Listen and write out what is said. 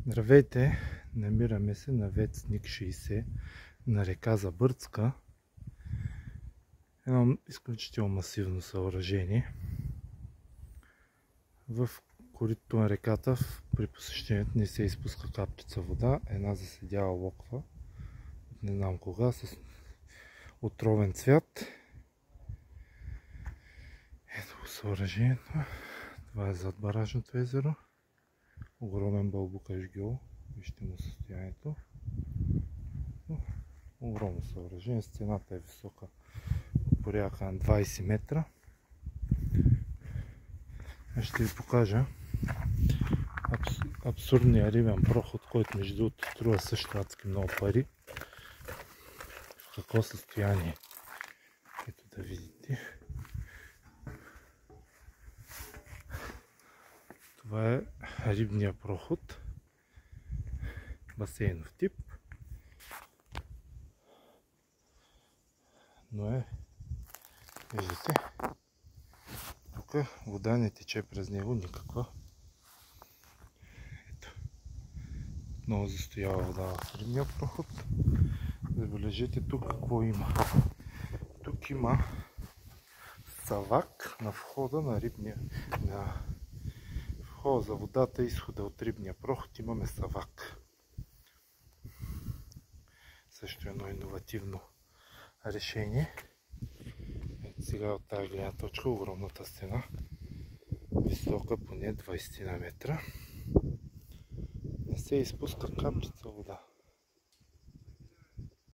Здравейте! Намираме се на ВЕЦ НИК 60 на река Забърцка. Едно изключително масивно съоръжение. В коритото на реката при посещението не се изпуска капчица вода. Една заседяла локва от не знам кога с отровен цвят. Ето съоръжението. Това е зад баражното езеро. Огромен бълбукаш гьол. Вижте му състоянието. Огромно съоръжение. Стената е висока от порядъка на 20 метра. Ще ви покажа абсурдния рибен проход, който между другото струва също адски много пари. В какво състояние? Ето да видите. Това е рибния проход. Басейнов тип. Но виждате, тук вода не тече през него никаква. Ето. Много застоява вода в рибния проход. Забележете тук какво има. Тук има савак на входа на рибния. На входа за водата, изхода от рибния проход имаме савак. Също едно иновативно решение. Ето сега от тази гледна точка огромната стена, висока поне 20 метра. Не се изпуска капчица вода.